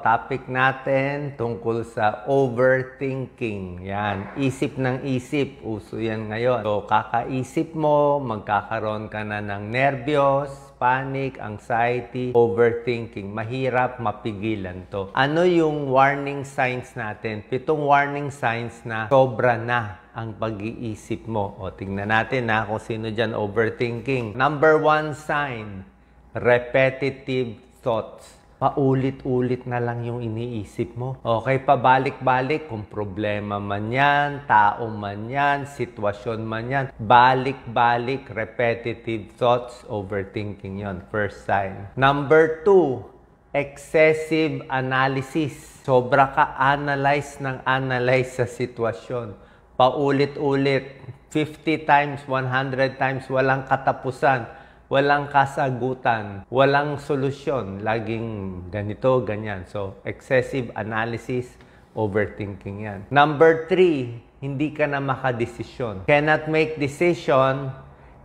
topic natin tungkol sa overthinking. Yan, isip ng isip. Uso yan ngayon. So, kakaisip mo, magkakaroon ka na ng nervyos, panic, anxiety, overthinking. Mahirap mapigilan to. Ano yung warning signs natin? 7 warning signs na sobra na ang pag-iisip mo. O, tingnan natin na kung sino dyan overthinking. Number 1 sign, repetitive thoughts. Paulit-ulit na lang yung iniisip mo. Okay, pabalik-balik kung problema man yan, tao man yan, sitwasyon man yan. Balik-balik, repetitive thoughts, overthinking yon. First sign. Number 2, excessive analysis. Sobra ka analyze sa sitwasyon. Paulit-ulit, 50 times, 100 times, walang katapusan. Walang kasagutan, walang solusyon, laging ganito, ganyan. So, excessive analysis, overthinking yan. Number 3, hindi ka na makadesisyon. Cannot make decision,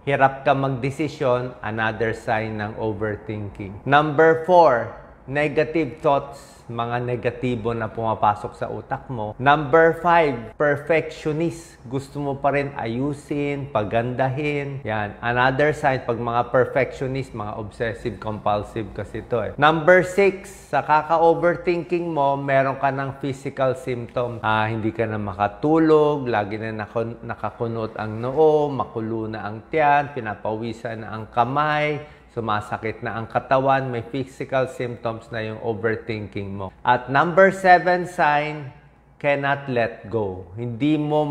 hirap ka magdesisyon, another sign ng overthinking. Number 4, negative thoughts, mga negatibo na pumapasok sa utak mo. Number 5, perfectionist. Gusto mo pa rin ayusin, pagandahin. Yan. Another sign, pag mga perfectionist, mga obsessive-compulsive kasi ito eh. Number 6, sa kaka-overthinking mo, meron ka ng physical symptom. Hindi ka na makatulog, lagi na nakakunot ang noo, makulo na ang tiyan, pinapawisan na ang kamay, sumasakit na ang katawan, may physical symptoms na yung overthinking mo. At number 7 sign, cannot let go. Hindi mo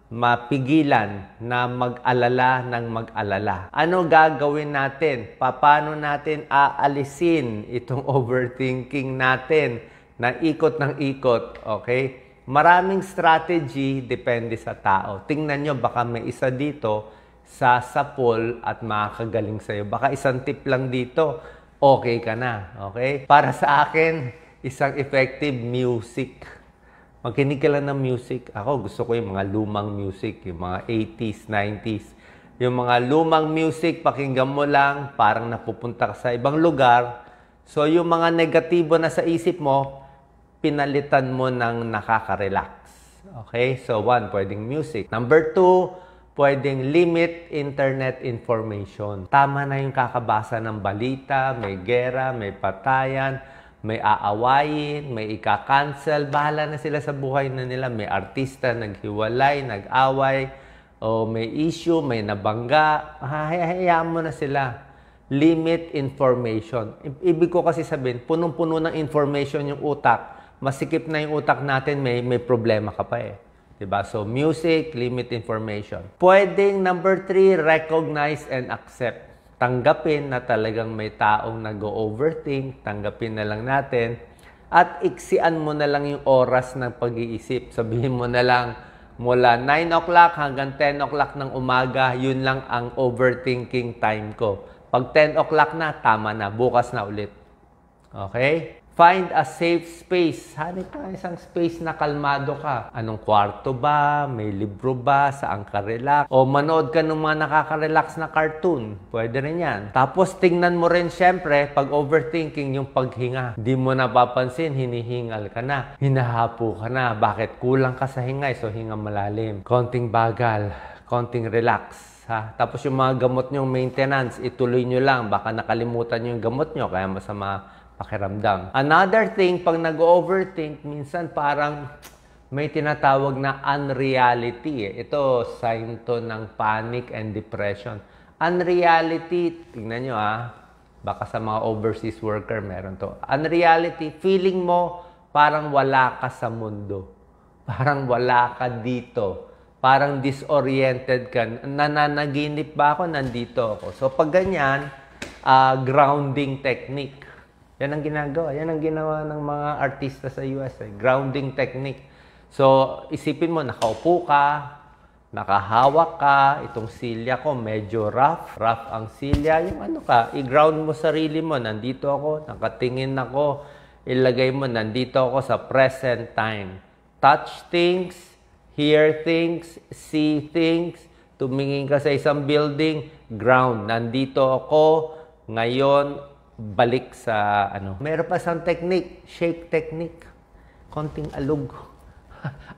mapigilan na mag-alala ng mag-alala. Ano gagawin natin? Paano natin aalisin itong overthinking natin na ikot ng ikot? Okay? Maraming strategy, depende sa tao. Tingnan nyo, baka may isa dito sa sapol at makakagaling sa'yo. Baka isang tip lang dito, okay ka na. Okay? Para sa akin, isang effective music. Makinig ka lang ng music. Ako, gusto ko yung mga lumang music, yung mga 80s, 90s. Yung mga lumang music, pakinggan mo lang, parang napupunta ka sa ibang lugar. So, yung mga negatibo na sa isip mo, pinalitan mo ng nakaka-relax. Okay? So, 1, pwedeng music. Number 2, pwedeng limit internet information. Tama na yung kakabasa ng balita, may gera, may patayan, may aawayin, may ika-cancel. Bahala na sila sa buhay na nila. May artista naghiwalay, nag-away, o may issue, may nabangga. Hayaan mo na sila. Limit information. Ibig ko kasi sabihin, punong-puno ng information yung utak. Masikip na yung utak natin, may problema ka pa eh. Diba? So, music, limit information. Pwedeng, number 3, recognize and accept. Tanggapin na talagang may taong nag-overthink. Tanggapin na lang natin. At iksian mo na lang yung oras ng pag-iisip. Sabihin mo na lang, mula 9 o'clock hanggang 10 o'clock ng umaga, yun lang ang overthinking time ko. Pag 10 o'clock na, tama na. Bukas na ulit. Okay? Find a safe space. Hanip ka isang space na kalmado ka. Anong kwarto ba? May libro ba? Saan ka relax? O manood ka ng mga nakaka-relax na cartoon. Pwede rin yan. Tapos tingnan mo rin syempre, pag overthinking, yung paghinga. Di mo napapansin, hinihingal ka na. Hinahapo ka na. Bakit? Kulang ka sa hingay. So hinga malalim. Konting bagal. Konting relax. Ha? Tapos yung mga gamot nyong maintenance, ituloy nyo lang. Baka nakalimutan nyo yung gamot nyo. Kaya masama pakiramdam. Another thing, pag nag-overthink, minsan parang may tinatawag na unreality. Ito, sign to ng panic and depression. Unreality, tingnan nyo baka sa mga overseas worker meron to. Unreality, feeling mo parang wala ka sa mundo. Parang wala ka dito. Parang disoriented ka. Nananaginip ba ako? Nandito ako. So, pag ganyan, grounding technique. Yan ang ginagawa. Yan ang ginawa ng mga artista sa US. Grounding technique. So, isipin mo, nakaupo ka, nakahawak ka, itong silya ko, medyo rough. Rough ang silya. Yung i-ground mo sarili mo. Nandito ako, nakatingin ako. Ilagay mo, nandito ako sa present time. Touch things, hear things, see things. Tumingin ka sa isang building, ground. Nandito ako, ngayon, balik sa ano. Meron pa isang technique, shake technique. Konting alog.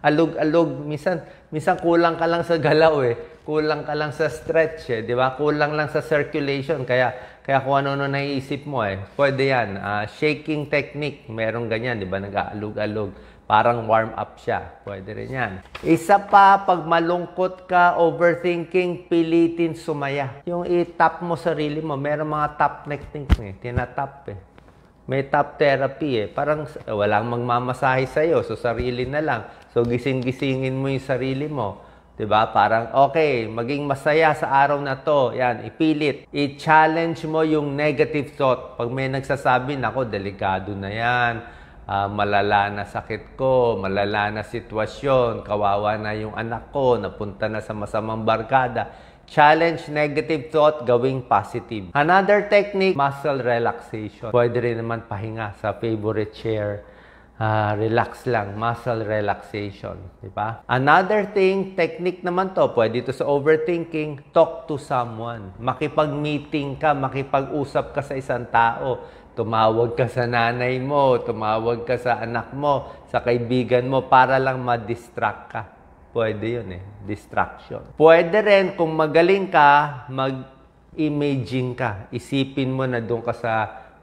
Alog-alog. Minsan kulang ka lang sa galaw eh. Kulang ka lang sa stretch eh. Di ba? Kulang lang sa circulation. Kaya kung ano-ano naiisip mo eh. Pwede yan. Shaking technique. Meron ganyan. Di ba? Nag-aalog-alog. Parang warm up siya. Pwede rin yan. Isa pa, pag malungkot ka, overthinking, pilitin sumaya. Yung i-tap mo sarili mo. Meron mga tap technique eh. Tinatap eh. May tap therapy eh. Parang walang magmamasahe sa'yo. So, sarili na lang. So, gising-gisingin mo yung sarili mo. Diba? Parang, okay, maging masaya sa araw na to. Yan, ipilit. I-challenge mo yung negative thought. Pag may nagsasabi, nako, delikado na yan. Malala na sakit ko, malala na sitwasyon, kawawa na yung anak ko, napunta na sa masamang barkada. Challenge negative thought, gawing positive. Another technique, muscle relaxation. Pwede rin naman pahinga sa favorite chair. Relax lang, muscle relaxation. Diba? Another thing, technique naman to, pwede to sa overthinking, talk to someone. Makipag-meeting ka, makipag-usap ka sa isang tao. Tumawag ka sa nanay mo, tumawag ka sa anak mo, sa kaibigan mo para lang ma-distract ka. Pwede yun eh, distraction. Pwede rin kung magaling ka, mag-imaging ka. Isipin mo na doon ka sa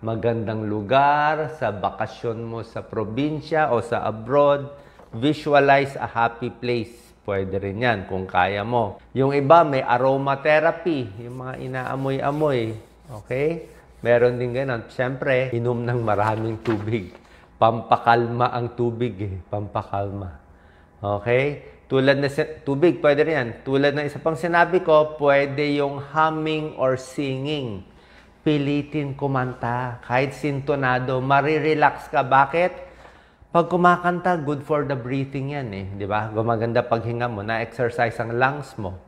magandang lugar, sa bakasyon mo sa probinsya o sa abroad. Visualize a happy place. Pwede rin yan kung kaya mo. Yung iba may aromatherapy, yung mga inaamoy-amoy. Okay? Meron din ganun. Siyempre, inom ng maraming tubig. Pampakalma ang tubig eh. Pampakalma. Okay? Tulad na tubig, pwede rin yan. Tulad ng isa pang sinabi ko, pwede yung humming or singing. Pilitin kumanta. Kahit sintonado, marirelax ka. Bakit? Pag kumakanta, good for the breathing yan eh. Di ba? Gumaganda paghinga mo, na-exercise ang lungs mo.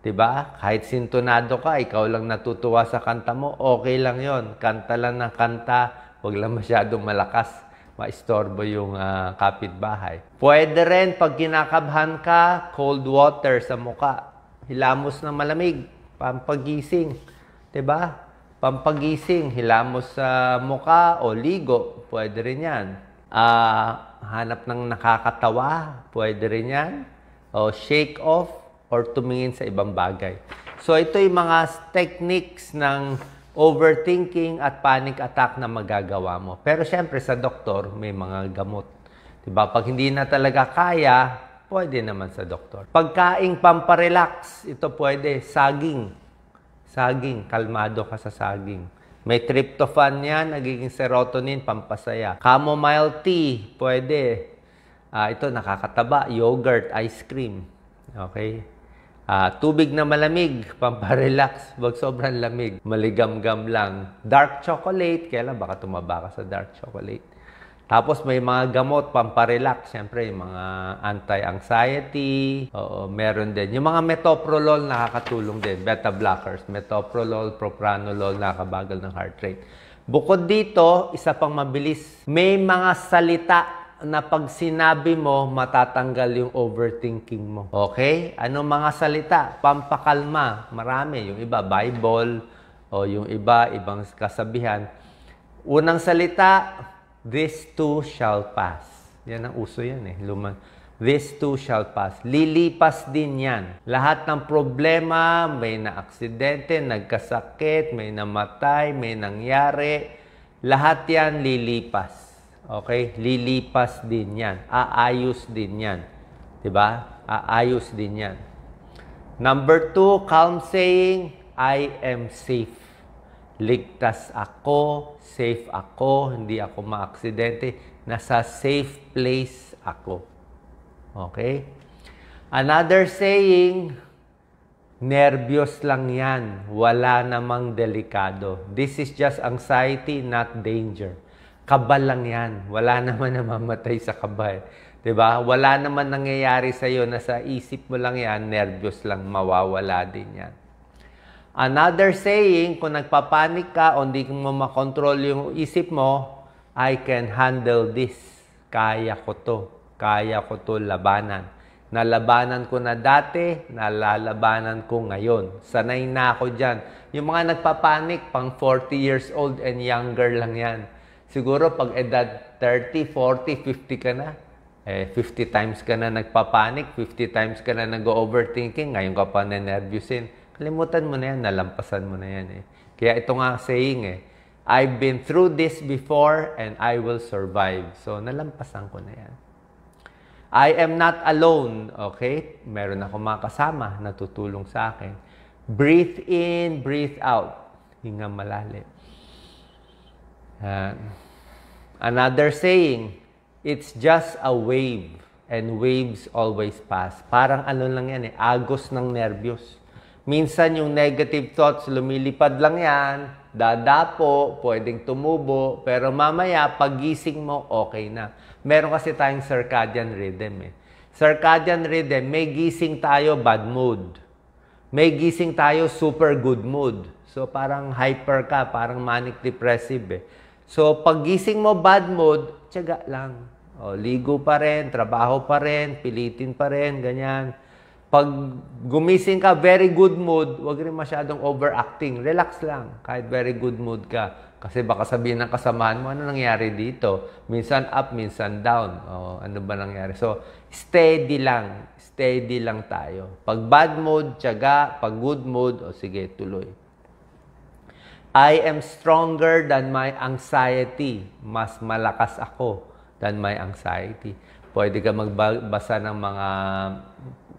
Diba? Kahit sintonado ka, ikaw lang natutuwa sa kanta mo, okay lang yon. Kanta lang ng kanta, huwag lang masyadong malakas. Maistorbo yung kapitbahay. Pwede rin, pag kinakabhan ka, cold water sa muka. Hilamos ng malamig, pampagising. Diba? Pampagising, hilamos sa muka o ligo, pwede rin yan. Hanap ng nakakatawa, pwede rin yan. O shake off, or tumingin sa ibang bagay. So, ito yung mga techniques ng overthinking at panic attack na magagawa mo. Pero syempre, sa doktor, may mga gamot. Diba? Pag hindi na talaga kaya, pwede naman sa doktor. Pagkaing pamparelax, ito pwede. Saging. Saging. Kalmado ka sa saging. May tryptophan yan, nagiging serotonin, pampasaya. Chamomile tea, pwede. Ito, nakakataba. Yogurt, ice cream. Okay? Tubig na malamig, pamparelax, wag sobrang lamig. Maligam-gam lang. Dark chocolate, kaya lang baka tumaba ka sa dark chocolate. Tapos may mga gamot, pamparelax. Siyempre, yung mga anti-anxiety. Oo, meron din. Yung mga metoprolol, nakakatulong din. Beta blockers. Metoprolol, propranolol, nakakabagal ng heart rate. Bukod dito, isa pang mabilis. May mga salita na pag sinabi mo, matatanggal yung overthinking mo. Okay? Anong mga salita? Pampakalma. Marami. Yung iba, Bible. O yung iba, ibang kasabihan. Unang salita, this too shall pass. Yan ang uso yan eh. This too shall pass. Lilipas din yan. Lahat ng problema, may na-aksidente, nagkasakit, may namatay, may nangyari. Lahat yan lilipas. Okay? Lilipas din yan. Aayos din yan. Diba? Aayos din yan. Number 2, calm saying, I am safe. Ligtas ako, safe ako, hindi ako maaksidente. Nasa safe place ako. Okay? Another saying, nervyos lang yan. Wala namang delikado. This is just anxiety, not danger. Kaba lang yan. Wala naman namamatay sa kaba. Diba? Wala naman nangyayari sa'yo na sa isip mo lang yan, nervyos lang, mawawala din yan. Another saying, kung nagpapanik ka o hindi mo makontrol yung isip mo, I can handle this. Kaya ko to. Kaya ko to labanan. Nalabanan ko na dati, nalalabanan ko ngayon. Sanay na ako dyan. Yung mga nagpapanik, pang 40 years old and younger lang yan. Siguro pag edad 30, 40, 50 ka na, 50 times ka na nagpapanik, 50 times ka na nag-overthinking, ngayon ka pa na-nervousin. Kalimutan mo na yan, nalampasan mo na yan. Kaya ito nga saying, I've been through this before and I will survive. So, nalampasan ko na yan. I am not alone, okay? Meron ako mga kasama na tutulong sa akin. Breathe in, breathe out. Hinga malalim. Another saying, it's just a wave and waves always pass. Parang ano lang yan agos ng nervyos. Minsan yung negative thoughts, lumilipad lang yan, dadapo, pwedeng tumubo, pero mamaya, pagising mo, okay na. Meron kasi tayong circadian rhythm Circadian rhythm, may gising tayo, bad mood. May gising tayo, super good mood. So, parang hyper ka, parang manic-depressive So, pag gising mo, bad mood, tiyaga lang. Ligo pa rin, trabaho pa rin, pilitin pa rin, ganyan. Pag gumising ka, very good mood, huwag rin masyadong overacting. Relax lang, kahit very good mood ka. Kasi baka sabihin ng kasamahan mo, ano nangyari dito? Minsan up, minsan down. Ano ba nangyari? So, steady lang tayo. Pag bad mood, tiyaga. Pag good mood, sige, tuloy. I am stronger than my anxiety. Mas malakas ako than my anxiety. Pwede ka magbasa ng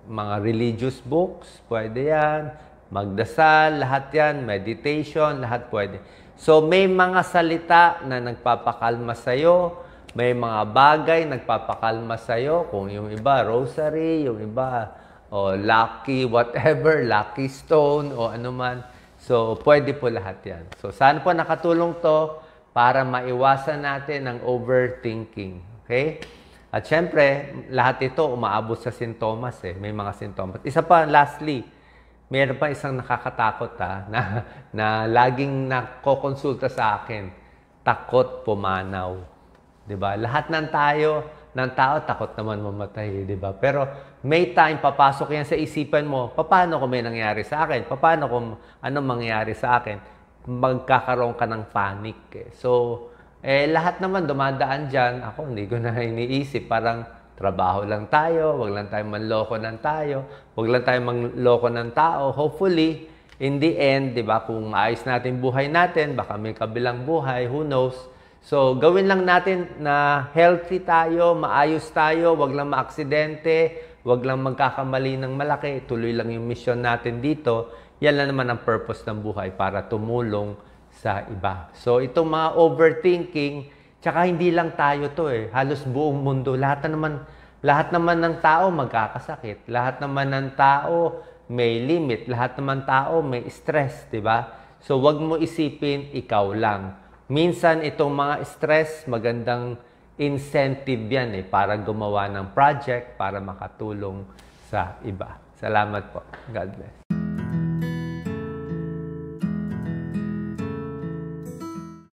mga religious books. Pwede yan. Magdasal, lahat yan. Meditation, lahat pwede. So, may mga salita na nagpapakalma sa'yo. May mga bagay nagpapakalma sa'yo. Kung yung iba, rosary, yung iba, lucky whatever, lucky stone, o ano man. So, pwede po lahat yan. So, saan po nakatulong to para maiwasan natin ang overthinking. Okay? At syempre, lahat ito umaabot sa sintomas May mga sintomas. Isa pa, lastly, meron pa isang nakakatakot na laging nakokonsulta sa akin. Takot pumanaw. 'Di ba? Lahat ng tao takot naman mamatay, 'di ba? Pero may time papasok yan sa isipan mo, paano kung may nangyari sa akin? Paano kung anong mangyari sa akin? Magkakaroon ka ng panic. So, lahat naman dumadaan diyan. Ako hindi ko na iniisip, parang trabaho lang tayo, wag lang tayong manloko ng tayo, wag lang tayong manloko ng tao. Hopefully, in the end, di ba, kung maayos natin buhay natin, baka may kabilang buhay, who knows. So, gawin lang natin na healthy tayo, maayos tayo, wag lang maaksidente, wag lang magkakamali ng malaki, tuloy lang yung mission natin dito. Yan lang naman ang purpose ng buhay, para tumulong sa iba. So, itong mga overthinking, tsaka hindi lang tayo to halos buong mundo. Lahat naman ng tao magkakasakit. Lahat naman ng tao may limit. Lahat naman tao may stress, di ba? So, wag mo isipin ikaw lang. Minsan itong mga stress, magandang incentive yan para gumawa ng project, para makatulong sa iba. Salamat po. God bless.